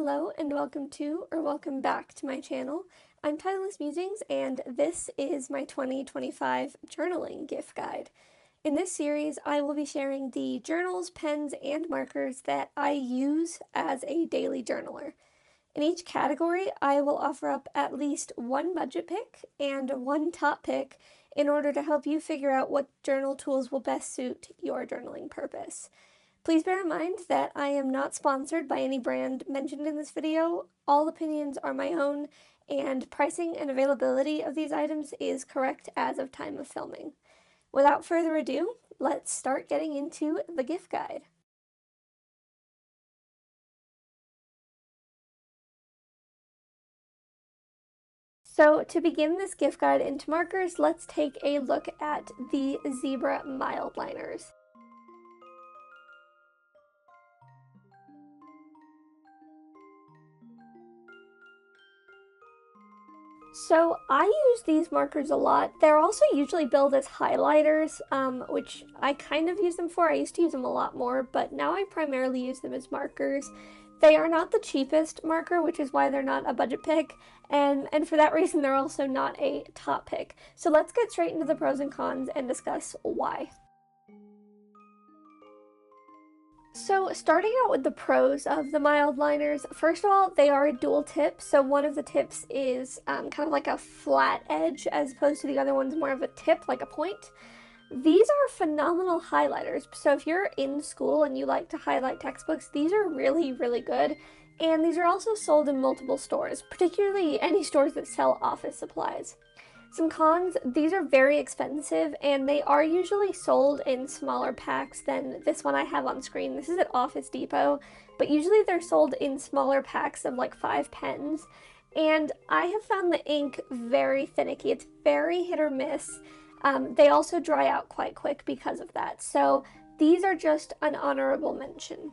Hello and welcome to, or welcome back to my channel. I'm Titleless Musings and this is my 2025 journaling gift guide. In this series, I will be sharing the journals, pens, and markers that I use as a daily journaler. In each category, I will offer up at least one budget pick and one top pick in order to help you figure out what journal tools will best suit your journaling purpose. Please bear in mind that I am not sponsored by any brand mentioned in this video. All opinions are my own, and pricing and availability of these items is correct as of time of filming. Without further ado, let's start getting into the gift guide. So to begin this gift guide into markers, let's take a look at the Zebra Mildliners. So I use these markers a lot. They're also usually billed as highlighters, which I kind of use them for. I used to use them a lot more, but now I primarily use them as markers. They are not the cheapest marker, which is why they're not a budget pick, and for that reason they're also not a top pick. So let's get straight into the pros and cons and discuss why. So starting out with the pros of the Mildliners, first of all, they are a dual tip. So one of the tips is kind of like a flat edge as opposed to the other one's more of a tip, like a point. These are phenomenal highlighters. So if you're in school and you like to highlight textbooks, these are really, really good. And these are also sold in multiple stores, particularly any stores that sell office supplies. Some cons, these are very expensive and they are usually sold in smaller packs than this one I have on screen. This is at Office Depot, but usually they're sold in smaller packs of like 5 pens. And I have found the ink very finicky. It's very hit or miss. They also dry out quite quick because of that. So these are just an honorable mention.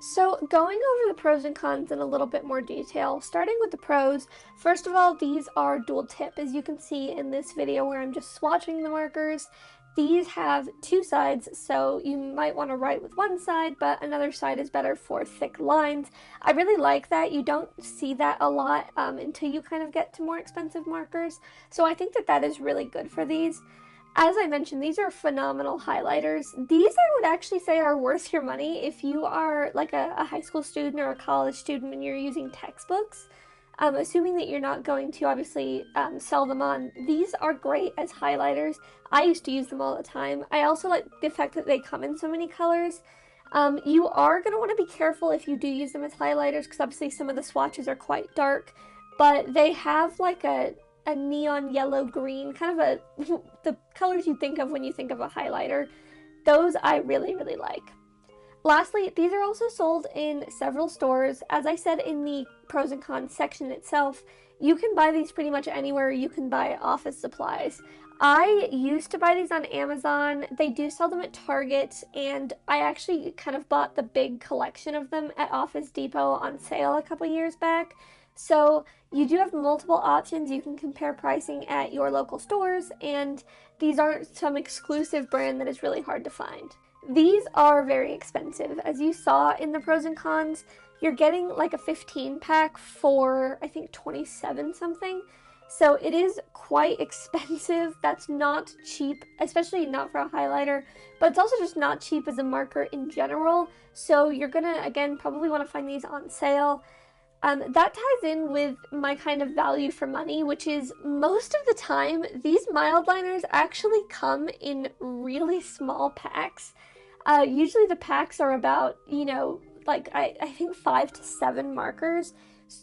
So going over the pros and cons in a little bit more detail, starting with the pros, first of all, these are dual tip. As you can see in this video where I'm just swatching the markers, these have two sides, so you might want to write with one side, but another side is better for thick lines. I really like that. You don't see that a lot until you kind of get to more expensive markers, so I think that that is really good for these. As I mentioned, these are phenomenal highlighters. These I would actually say are worth your money if you are like a high school student or a college student and you're using textbooks. Assuming that you're not going to obviously sell them on, these are great as highlighters. I used to use them all the time. I also like the fact that they come in so many colors. You are going to want to be careful if you do use them as highlighters because obviously some of the swatches are quite dark, but they have like a neon yellow green, kind of the colors you think of when you think of a highlighter. Those I really, really like. Lastly, these are also sold in several stores. As I said in the pros and cons section itself, you can buy these pretty much anywhere you can buy office supplies. I used to buy these on Amazon. They do sell them at Target, and I actually kind of bought the big collection of them at Office Depot on sale a couple years back. So you do have multiple options. You can compare pricing at your local stores, and these aren't some exclusive brand that is really hard to find. These are very expensive. As you saw in the pros and cons, you're getting like a 15 pack for I think 27 something. So it is quite expensive. That's not cheap, especially not for a highlighter, but it's also just not cheap as a marker in general. So you're gonna, again, probably want to find these on sale. That ties in with my kind of value for money, which is most of the time these Mildliners actually come in really small packs. Usually the packs are about, you know, like I think 5 to 7 markers.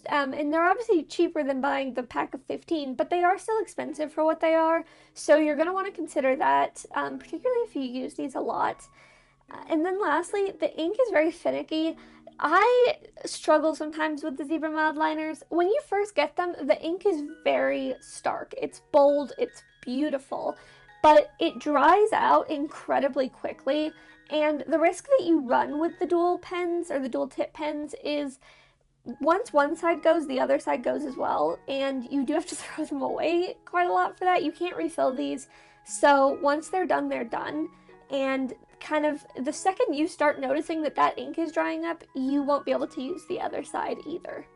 And they're obviously cheaper than buying the pack of 15, but they are still expensive for what they are. So you're going to want to consider that, particularly if you use these a lot. And then lastly, the ink is very finicky. I struggle sometimes with the Zebra Mildliners. When you first get them, the ink is very stark. It's bold, it's beautiful, but it dries out incredibly quickly. And the risk that you run with the dual pens or the dual tip pens is once one side goes, the other side goes as well. And you do have to throw them away quite a lot for that. You can't refill these. So once they're done, they're done. And kind of the second you start noticing that that ink is drying up, you won't be able to use the other side either.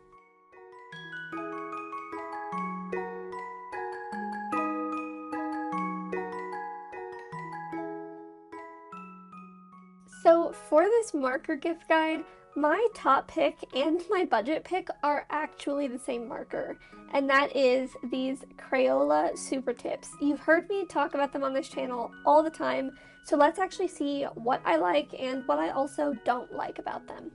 So for this marker gift guide, my top pick and my budget pick are actually the same marker, and that is these Crayola SuperTips. You've heard me talk about them on this channel all the time, so let's actually see what I like and what I also don't like about them.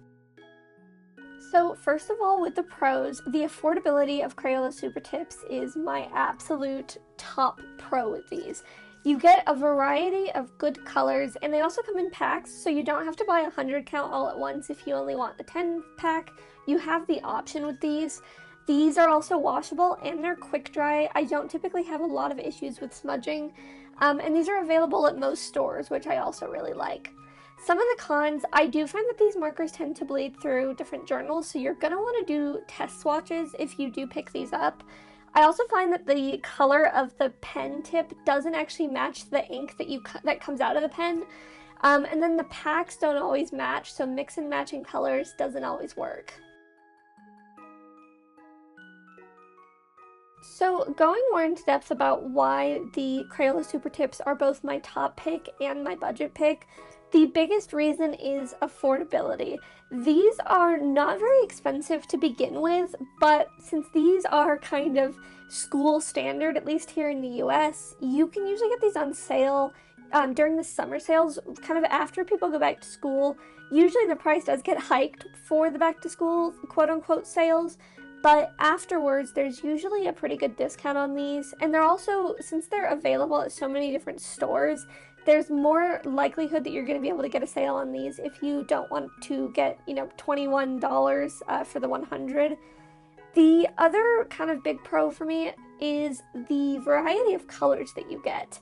So first of all, with the pros, the affordability of Crayola SuperTips is my absolute top pro with these. You get a variety of good colors, and they also come in packs, so you don't have to buy a 100 count all at once if you only want the 10 pack. You have the option with these. These are also washable, and they're quick dry. I don't typically have a lot of issues with smudging, and these are available at most stores, which I also really like. Some of the cons, I do find that these markers tend to bleed through different journals, so you're going to want to do test swatches if you do pick these up. I also find that the color of the pen tip doesn't actually match the ink that comes out of the pen, and then the packs don't always match, so mix and matching colors doesn't always work. So going more into depth about why the Crayola SuperTips are both my top pick and my budget pick, the biggest reason is affordability. These are not very expensive to begin with, but since these are kind of school standard, at least here in the US, you can usually get these on sale during the summer sales, kind of after people go back to school. Usually the price does get hiked for the back to school quote-unquote sales, but afterwards there's usually a pretty good discount on these, and they're also, since they're available at so many different stores, there's more likelihood that you're going to be able to get a sale on these if you don't want to get, $21 for the 100. The other kind of big pro for me is the variety of colors that you get.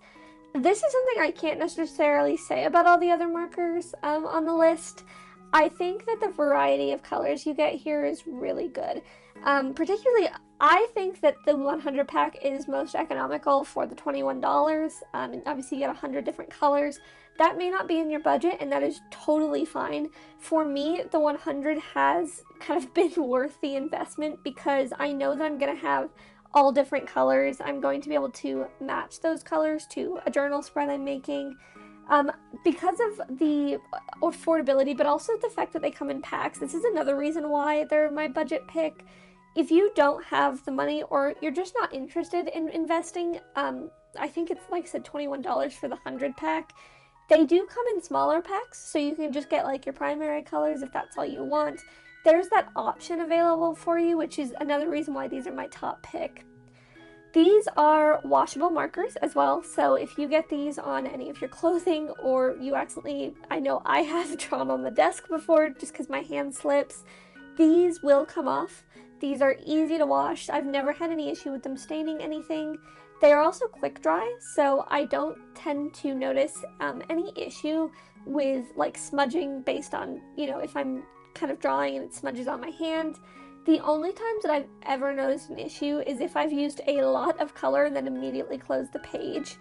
This is something I can't necessarily say about all the other markers on the list. I think that the variety of colors you get here is really good. Particularly, I think that the 100 pack is most economical for the $21. And obviously you get 100 different colors. That may not be in your budget, and that is totally fine. For me, the 100 has kind of been worth the investment because I know that I'm going to have all different colors. I'm going to be able to match those colors to a journal spread I'm making. Because of the affordability, but also the fact that they come in packs, this is another reason why they're my budget pick. If you don't have the money or you're just not interested in investing, I think it's, like I said, $21 for the 100 pack. They do come in smaller packs, so you can just get like your primary colors if that's all you want. There's that option available for you, which is another reason why these are my top pick. These are washable markers as well, so if you get these on any of your clothing or you accidentally, I know I have drawn on the desk before just because my hand slips, these will come off. These are easy to wash. I've never had any issue with them staining anything. They are also quick dry, so I don't tend to notice any issue with like smudging based on, if I'm kind of drawing and it smudges on my hand. The only times that I've ever noticed an issue is if I've used a lot of color and then immediately closed the page,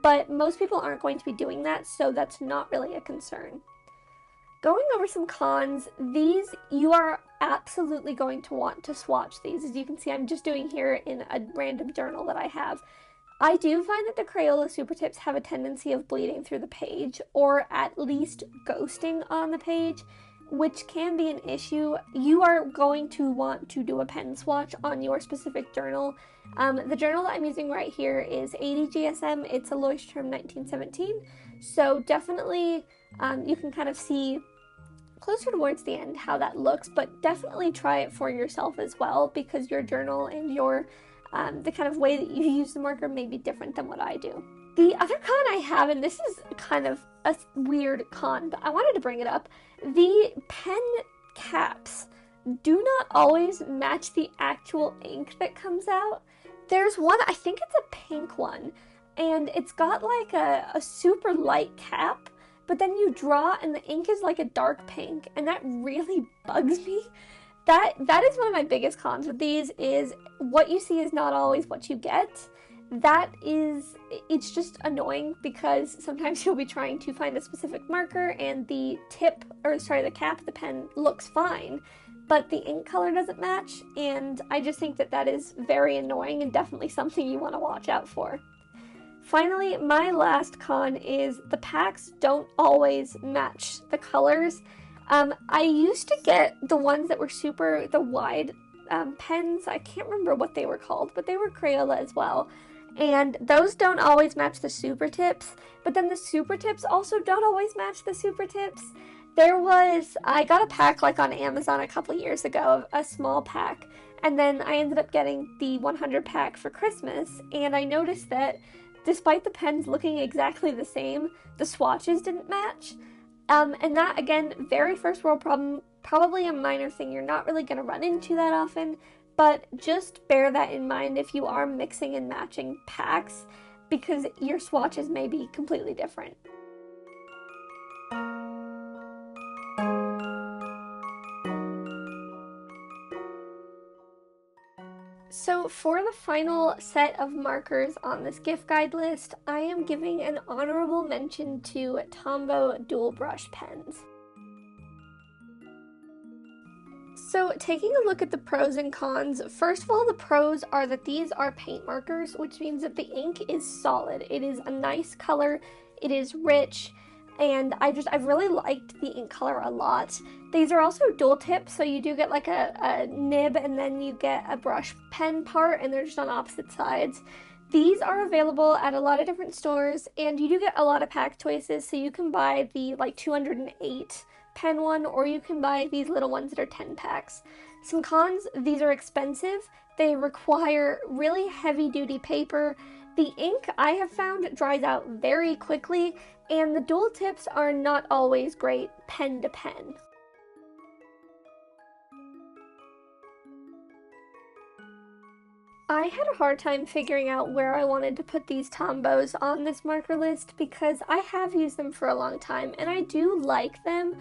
but most people aren't going to be doing that, so that's not really a concern. Going over some cons, these, you are absolutely going to want to swatch these. As you can see, I'm just doing here in a random journal that I have. I do find that the Crayola SuperTips have a tendency of bleeding through the page, or at least ghosting on the page, which can be an issue. You are going to want to do a pen swatch on your specific journal. The journal that I'm using right here is 80 GSM. It's a Leuchtturm 1917, so definitely you can kind of see closer towards the end how that looks, but definitely try it for yourself as well, because your journal and your the kind of way that you use the marker may be different than what I do. The other con I have, and this is kind of a weird con, but I wanted to bring it up, the pen caps do not always match the actual ink that comes out. There's one, I think it's a pink one, and it's got like a super light cap, but then you draw and the ink is like a dark pink, and that really bugs me. That is one of my biggest cons with these, is what you see is not always what you get. it's just annoying because sometimes you'll be trying to find a specific marker and the cap of the pen looks fine, but the ink color doesn't match, and I just think that that is very annoying and definitely something you want to watch out for. Finally, my last con is the packs don't always match the colors. I used to get the ones that were the wide pens. I can't remember what they were called, but they were Crayola as well. And those don't always match the SuperTips, but then the SuperTips also don't always match the SuperTips. I got a pack like on Amazon a couple years ago, a small pack, and then I ended up getting the 100 pack for Christmas, and I noticed that despite the pens looking exactly the same, the swatches didn't match. And that, again, very first world problem, probably a minor thing you're not really going to run into that often, but just bear that in mind if you are mixing and matching packs, because your swatches may be completely different. So for the final set of markers on this gift guide list, I am giving an honorable mention to Tombow dual brush pens. So taking a look at the pros and cons, first of all, the pros are that these are paint markers, which means that the ink is solid. It is a nice color, it is rich, and I've really liked the ink color a lot. These are also dual tip, so you do get like a nib and then you get a brush pen part, and they're just on opposite sides. These are available at a lot of different stores, and you do get a lot of pack choices, so you can buy the like 208 pen one, or you can buy these little ones that are 10 packs. Some cons: these are expensive, they require really heavy duty paper, the ink I have found dries out very quickly, and the dual tips are not always great pen to pen. I had a hard time figuring out where I wanted to put these Tombows on this marker list because I have used them for a long time and I do like them,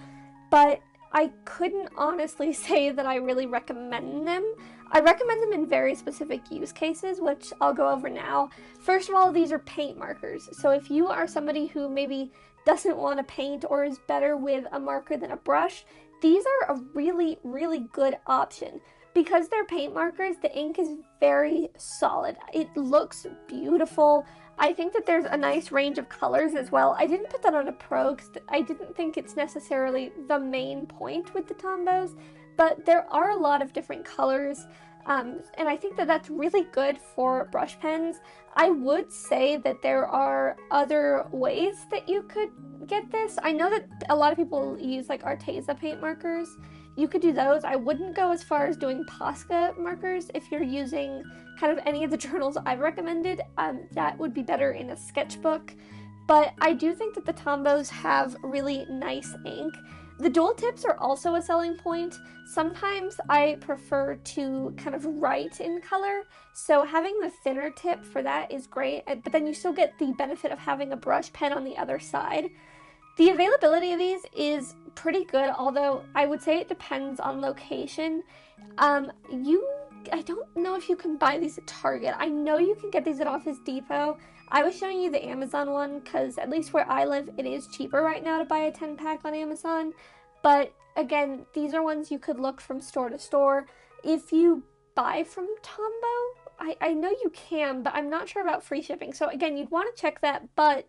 but I couldn't honestly say that I really recommend them. I recommend them in very specific use cases, which I'll go over now. First of all, these are paint markers, so if you are somebody who maybe doesn't want to paint or is better with a marker than a brush, these are a really, really good option. Because they're paint markers, the ink is very solid. It looks beautiful. I think that there's a nice range of colors as well. I didn't put that on a pro because I didn't think it's necessarily the main point with the Tombows, but there are a lot of different colors, and I think that that's really good for brush pens. I would say that there are other ways that you could get this. I know that a lot of people use like Arteza paint markers. You could do those. I wouldn't go as far as doing Posca markers if you're using kind of any of the journals I've recommended. That would be better in a sketchbook. But I do think that the Tombows have really nice ink. The dual tips are also a selling point. Sometimes I prefer to kind of write in color, so having the thinner tip for that is great, but then you still get the benefit of having a brush pen on the other side. The availability of these is pretty good, although I would say it depends on location. I don't know if you can buy these at Target. I know you can get these at Office Depot. I was showing you the Amazon one because at least where I live, it is cheaper right now to buy a 10 pack on Amazon. But again, these are ones you could look from store to store. If you buy from Tombow, I know you can, but I'm not sure about free shipping. So again, you'd want to check that, but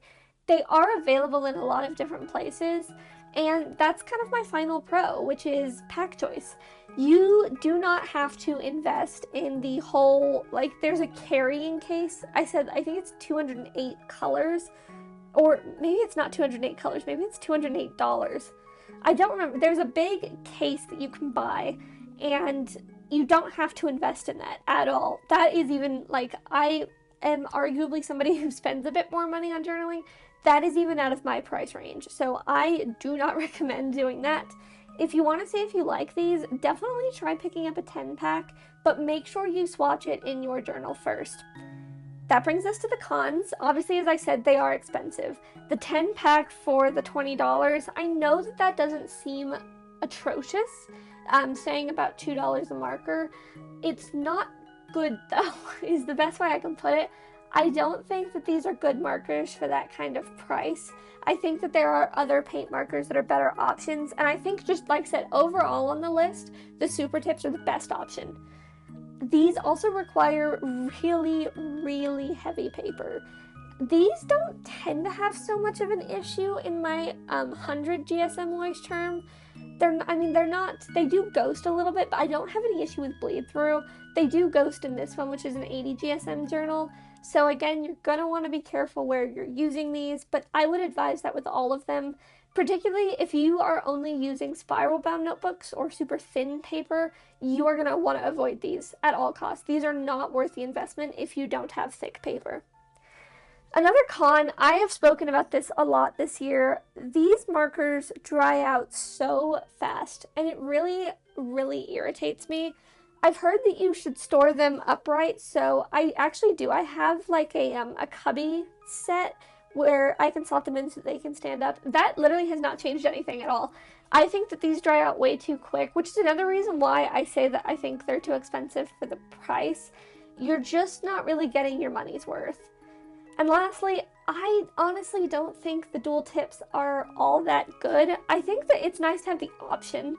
they are available in a lot of different places. And that's kind of my final pro, which is pack choice. You do not have to invest in the whole, like there's a carrying case. I think it's 208 colors, or maybe it's not 208 colors, maybe it's $208. I don't remember. There's a big case that you can buy, and you don't have to invest in that at all. That is even, like, I am arguably somebody who spends a bit more money on journaling. That is even out of my price range, so I do not recommend doing that. If you want to see if you like these, definitely try picking up a 10 pack, but make sure you swatch it in your journal first. That brings us to the cons. Obviously, as I said, they are expensive. The 10 pack for the $20, I know that that doesn't seem atrocious. I'm saying about $2 a marker. It's not good though, is the best way I can put it. I don't think that these are good markers for that kind of price. I think that there are other paint markers that are better options, and I think, just like I said, overall on the list, the SuperTips are the best option. These also require really, really heavy paper. These don't tend to have so much of an issue in my 100 GSM wash term. They do ghost a little bit, but I don't have any issue with bleed through. They do ghost in this one, which is an 80 GSM journal. So again, you're going to want to be careful where you're using these, but I would advise that with all of them, particularly if you are only using spiral bound notebooks or super thin paper. You are going to want to avoid these at all costs. These are not worth the investment if you don't have thick paper. Another con, I have spoken about this a lot this year, these markers dry out so fast, and it really, really irritates me. I've heard that you should store them upright, so I actually do. I have like a cubby set where I can slot them in so they can stand up. That literally has not changed anything at all. I think that these dry out way too quick, which is another reason why I say that I think they're too expensive for the price. You're just not really getting your money's worth. And lastly, I honestly don't think the dual tips are all that good. I think that it's nice to have the option.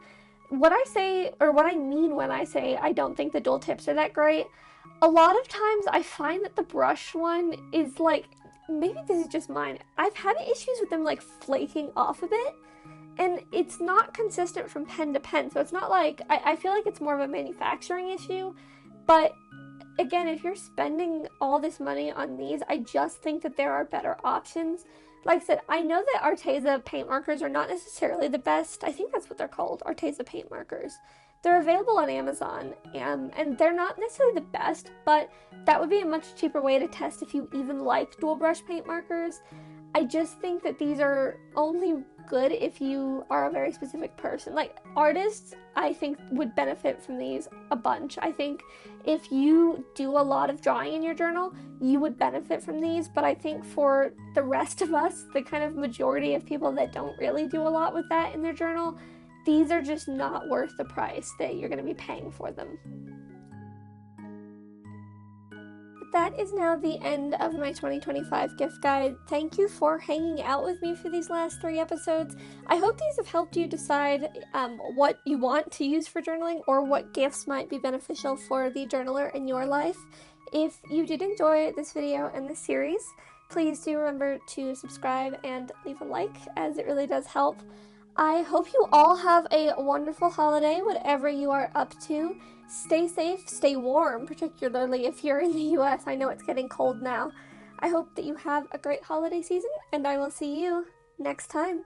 What I mean when I say I don't think the dual tips are that great, a lot of times I find that the brush one is like, maybe this is just mine, I've had issues with them like flaking off a bit, and it's not consistent from pen to pen, so it's not like, I feel like it's more of a manufacturing issue, but again, if you're spending all this money on these, I just think that there are better options. Like I said, I know that Arteza paint markers are not necessarily the best. I think that's what they're called, Arteza paint markers. They're available on Amazon, and they're not necessarily the best, but that would be a much cheaper way to test if you even like dual brush paint markers. I just think that these are only good if you are a very specific person. Like artists, I think would benefit from these a bunch. I think if you do a lot of drawing in your journal, you would benefit from these, but I think for the rest of us, the kind of majority of people that don't really do a lot with that in their journal, these are just not worth the price that you're going to be paying for them. That is now the end of my 2025 gift guide. Thank you for hanging out with me for these last 3 episodes. I hope these have helped you decide what you want to use for journaling or what gifts might be beneficial for the journaler in your life. If you did enjoy this video and this series, please do remember to subscribe and leave a like, as it really does help. I hope you all have a wonderful holiday, whatever you are up to. Stay safe, stay warm, particularly if you're in the US. I know it's getting cold now. I hope that you have a great holiday season, and I will see you next time.